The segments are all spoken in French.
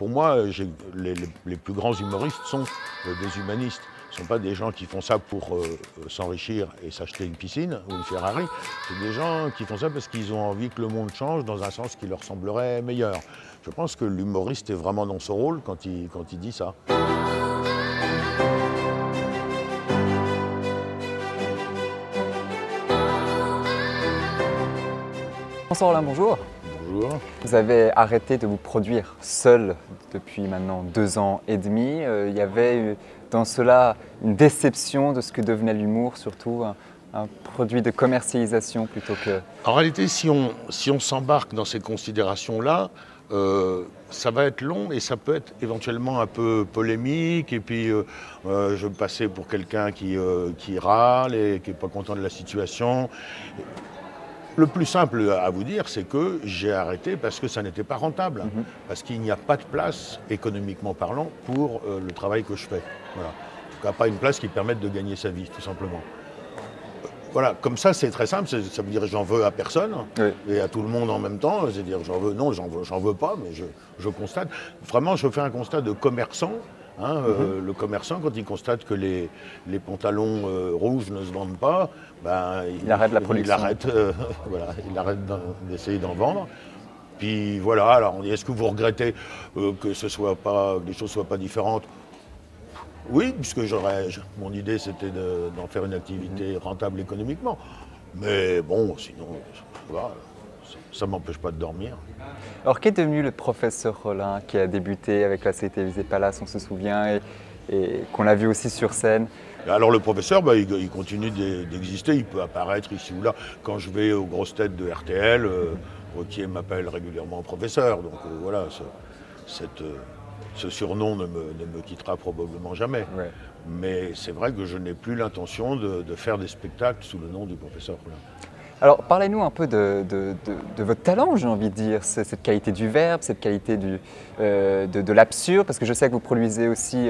pour moi, les plus grands humoristes sont des humanistes. Ce ne sont pas des gens qui font ça pour s'enrichir et s'acheter une piscine ou une Ferrari. C'est des gens qui font ça parce qu'ils ont envie que le monde change dans un sens qui leur semblerait meilleur. Je pense que l'humoriste est vraiment dans son rôle quand il dit ça. François Rollin, bonjour. Bonjour. Vous avez arrêté de vous produire seul depuis maintenant 2 ans et demi. Il y avait dans cela une déception de ce que devenait l'humour, surtout un produit de commercialisation plutôt que... En réalité, si on s'embarque dans ces considérations-là, ça va être long et ça peut être éventuellement un peu polémique. Et puis, je vais me passer pour quelqu'un qui râle et qui n'est pas content de la situation. Le plus simple à vous dire, c'est que j'ai arrêté parce que ça n'était pas rentable. Parce qu'il n'y a pas de place, économiquement parlant, pour le travail que je fais. Voilà. En tout cas, pas une place qui permette de gagner sa vie, tout simplement. Voilà, comme ça, c'est très simple. Ça veut dire que j'en veux à personne et à tout le monde en même temps. C'est-à-dire j'en veux, non, j'en veux pas, mais je constate. Vraiment, je fais un constat de commerçant. Le commerçant, quand il constate que les pantalons rouges ne se vendent pas, ben, il arrête la production. Il arrête d'essayer d'en vendre. Puis voilà, alors on dit, est-ce que vous regrettez que les choses ne soient pas différentes? Oui, puisque mon idée c'était d'en faire une activité rentable économiquement. Mais bon, sinon, voilà, ça ne m'empêche pas de dormir. Alors qu'est devenu le professeur Rollin qui a débuté avec la série télévisée Palace, on se souvient, et qu'on a vu aussi sur scène? Alors le professeur, il continue d'exister, il peut apparaître ici ou là. Quand je vais aux grosses têtes de RTL, Ruquier m'appelle régulièrement professeur. Donc voilà, ce surnom ne me quittera probablement jamais. Ouais. Mais c'est vrai que je n'ai plus l'intention de faire des spectacles sous le nom du professeur Rollin. Alors parlez-nous un peu de votre talent, j'ai envie de dire, cette qualité du verbe, cette qualité de l'absurde, parce que je sais que vous produisez aussi,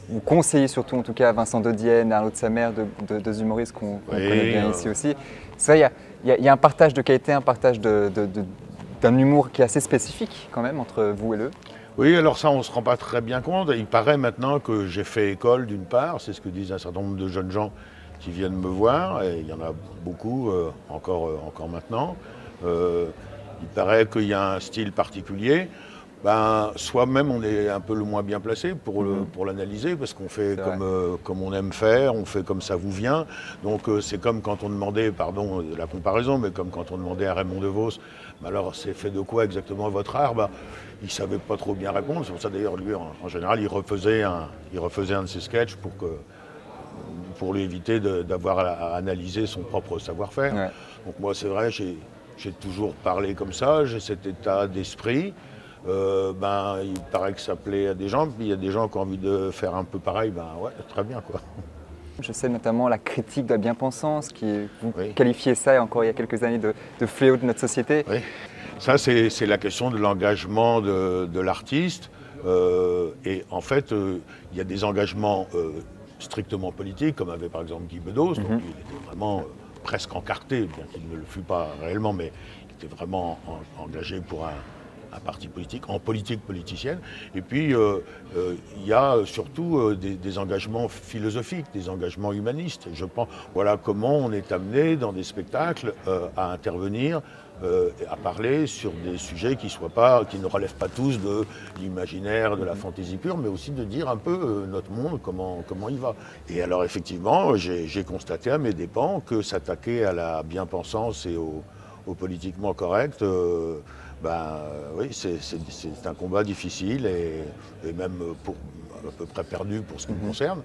vous conseillez surtout en tout cas Vincent Dodienne, Arnaud de Samer, deux humoristes qu'on connaît bien ici aussi. Ça, il y a un partage de qualité, un partage d'un humour qui est assez spécifique quand même entre vous et eux. Oui, alors ça, on ne se rend pas très bien compte. Il paraît maintenant que j'ai fait école d'une part, c'est ce que disent un certain nombre de jeunes gens qui viennent me voir, et il y en a beaucoup encore maintenant. Il paraît qu'il y a un style particulier. Soi-même, on est un peu le moins bien placé pour l'analyser, parce qu'on fait comme on aime faire, on fait comme ça vous vient. Donc c'est comme quand on demandait, pardon de la comparaison, mais comme quand on demandait à Raymond DeVos, alors c'est fait de quoi exactement votre art? Il ne savait pas trop bien répondre. C'est pour ça d'ailleurs, lui, en général, il refaisait un de ses sketchs pour lui éviter d'avoir à analyser son propre savoir-faire. Ouais. Donc moi, c'est vrai, j'ai toujours parlé comme ça, j'ai cet état d'esprit. Il paraît que ça plaît à des gens, puis il y a des gens qui ont envie de faire un peu pareil, ouais, très bien, quoi. Je sais notamment la critique de la bien-pensance, vous qualifiez ça encore il y a quelques années de fléau de notre société. Oui. Ça, c'est la question de l'engagement de l'artiste. Et en fait, il y a des engagements strictement politiques, comme avait par exemple Guy Bedos, donc il était vraiment presque encarté, bien qu'il ne le fût pas réellement, mais il était vraiment engagé pour un parti politique, en politique politicienne. Et puis, il y a surtout des engagements philosophiques, des engagements humanistes. Je pense, voilà comment on est amené dans des spectacles à intervenir, à parler sur des sujets qui ne relèvent pas tous de l'imaginaire, de la fantaisie pure, mais aussi de dire un peu notre monde, comment il va. Et alors effectivement, j'ai constaté à mes dépens que s'attaquer à la bien-pensance et au politiquement correct, oui, c'est un combat difficile et même à peu près perdu pour ce qui me concerne.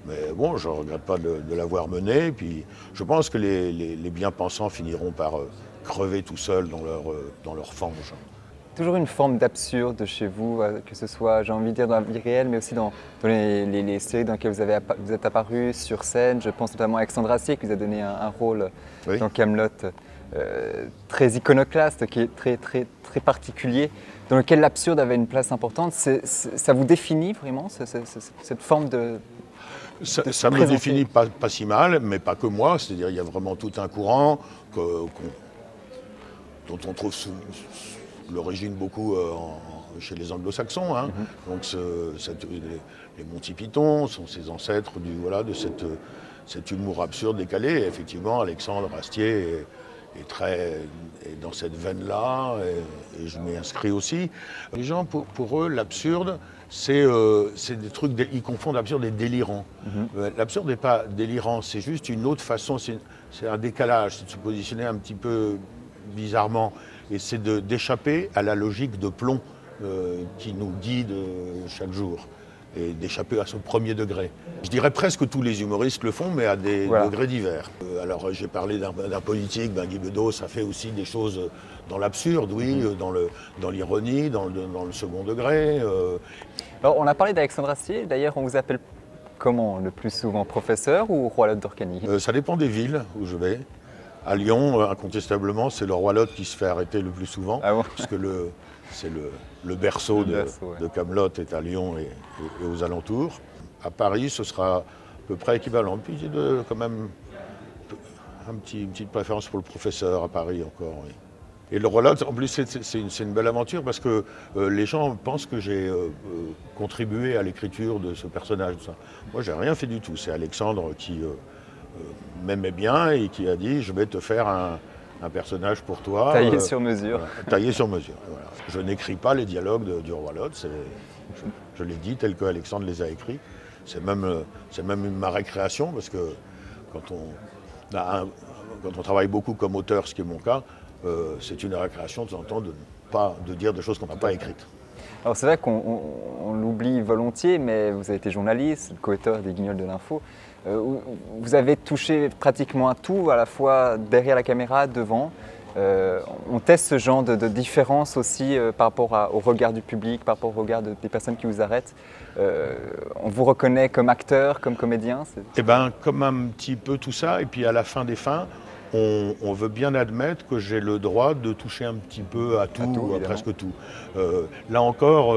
Mais bon, je ne regrette pas de l'avoir mené. Et puis, je pense que les bien-pensants finiront par crever tout seuls dans leur fange. Toujours une forme d'absurde chez vous, que ce soit, j'ai envie de dire, dans la vie réelle, mais aussi dans les séries dans lesquelles vous êtes apparu sur scène. Je pense notamment à Alexandre Astier, qui vous a donné un rôle dans Kaamelott. Très iconoclaste, qui est très particulier, dans lequel l'absurde avait une place importante. Ça vous définit vraiment, cette forme de... Ça me définit pas si mal, mais pas que moi. C'est-à-dire il y a vraiment tout un courant dont on trouve l'origine beaucoup chez les anglo-saxons. Hein. Donc les Monty Python sont ses ancêtres de cet humour absurde décalé. Et effectivement, Alexandre Astier est dans cette veine-là, et je m'y inscris aussi. Les gens, pour eux, l'absurde, c'est des trucs, ils confondent absurde et délirant. L'absurde n'est pas délirant, c'est juste une autre façon, c'est un décalage, c'est de se positionner un petit peu bizarrement, et c'est d'échapper à la logique de plomb qui nous guide chaque jour, et d'échapper à ce premier degré. Je dirais presque que tous les humoristes le font, mais à des degrés divers. Alors j'ai parlé d'un politique, Guy Bedos, ça fait aussi des choses dans l'absurde, oui, dans l'ironie, dans le second degré. Alors on a parlé d'Alexandre Astier, d'ailleurs on vous appelle comment le plus souvent, professeur ou roi Lot d'Orcany? Ça dépend des villes où je vais. À Lyon, incontestablement, c'est le roi Lot qui se fait arrêter le plus souvent, puisque c'est le berceau de Kaamelott est à Lyon et aux alentours. À Paris, ce sera à peu près équivalent. Puis j'ai quand même une petite préférence pour le professeur à Paris encore. Oui. Et le roi Lot, en plus, c'est une belle aventure parce que les gens pensent que j'ai contribué à l'écriture de ce personnage. Moi, j'ai rien fait du tout. C'est Alexandre qui m'aimait bien et qui a dit « je vais te faire un personnage pour toi. » Taillé sur mesure. Voilà, taillé sur mesure. Voilà. Je n'écris pas les dialogues du roi Lot, je les dis tels que Alexandre les a écrits. C'est même ma récréation parce que quand on travaille beaucoup comme auteur, ce qui est mon cas, c'est une récréation de temps en temps de dire des choses qu'on n'a pas écrites. Alors c'est vrai qu'on l'oublie volontiers, mais vous avez été journaliste, co-auteur des Guignols de l'info. Vous avez touché pratiquement à tout, à la fois derrière la caméra, devant. On teste ce genre de différence aussi par rapport au regard du public, par rapport au regard des personnes qui vous arrêtent. On vous reconnaît comme acteur, comme comédien? Eh bien, comme un petit peu tout ça, et puis à la fin des fins, on veut bien admettre que j'ai le droit de toucher un petit peu à tout, à presque tout. Là encore,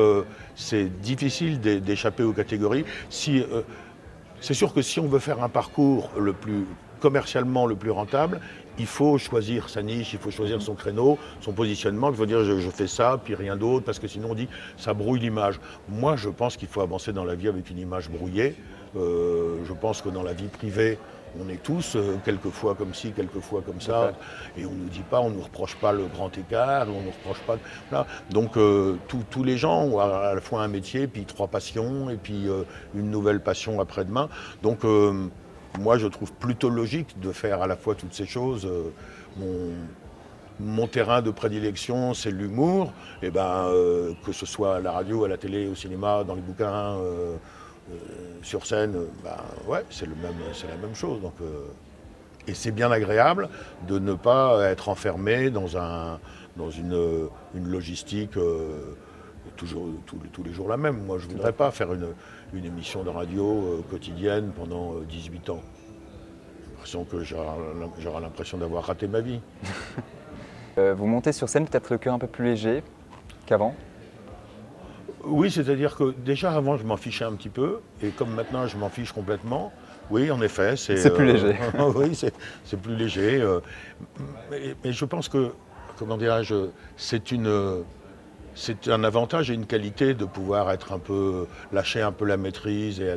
c'est difficile d'échapper aux catégories. C'est sûr que si on veut faire un parcours commercialement le plus rentable, il faut choisir sa niche, il faut choisir son créneau, son positionnement. Il faut dire je fais ça, puis rien d'autre, parce que sinon on dit ça brouille l'image. Moi, je pense qu'il faut avancer dans la vie avec une image brouillée. Je pense que dans la vie privée, on est tous quelquefois comme ci, quelquefois comme ça, et on ne nous dit pas, on ne nous reproche pas le grand écart, on ne nous reproche pas. Voilà. Donc tous les gens ont à la fois un métier, puis 3 passions, et puis une nouvelle passion après-demain. Donc moi, je trouve plutôt logique de faire à la fois toutes ces choses. Mon terrain de prédilection, c'est l'humour. Et que ce soit à la radio, à la télé, au cinéma, dans les bouquins, sur scène, c'est la même chose. Donc, et c'est bien agréable de ne pas être enfermé dans une logistique tous les jours la même. Moi, je ne voudrais pas faire une émission de radio quotidienne pendant 18 ans. J'ai l'impression que j'aurai l'impression d'avoir raté ma vie. Vous montez sur scène peut-être le cœur un peu plus léger qu'avant? Oui, c'est-à-dire que déjà avant je m'en fichais un petit peu, et comme maintenant je m'en fiche complètement, oui en effet c'est plus léger. Oui, c'est plus léger. Mais je pense que, comment dirais-je, c'est un avantage et une qualité de pouvoir lâcher un peu la maîtrise et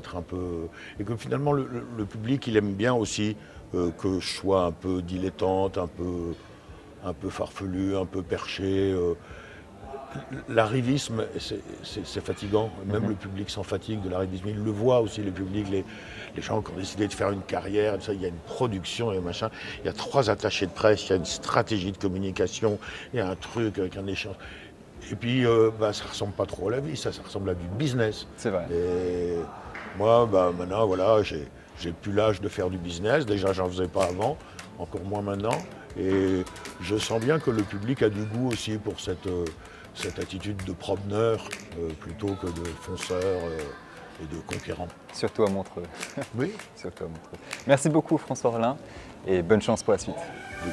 et que finalement le public il aime bien aussi que je sois un peu dilettante, un peu farfelu, un peu perché. L'arrivisme, c'est fatigant. Même le public s'en fatigue de l'arrivisme. Il le voit aussi, le public, les gens qui ont décidé de faire une carrière. Il y a une production et machin. Il y a 3 attachés de presse, il y a une stratégie de communication, il y a un truc avec un échange. Et puis, ça ne ressemble pas trop à la vie, ça ressemble à du business. C'est vrai. Et moi, maintenant, voilà, j'ai plus l'âge de faire du business. Déjà, j'en faisais pas avant, encore moins maintenant. Et je sens bien que le public a du goût aussi pour cette attitude de promeneur plutôt que de fonceur et de conquérant. Surtout à Montreux. Oui. Surtout à Montreux. Merci beaucoup François Rollin et bonne chance pour la suite. Oui.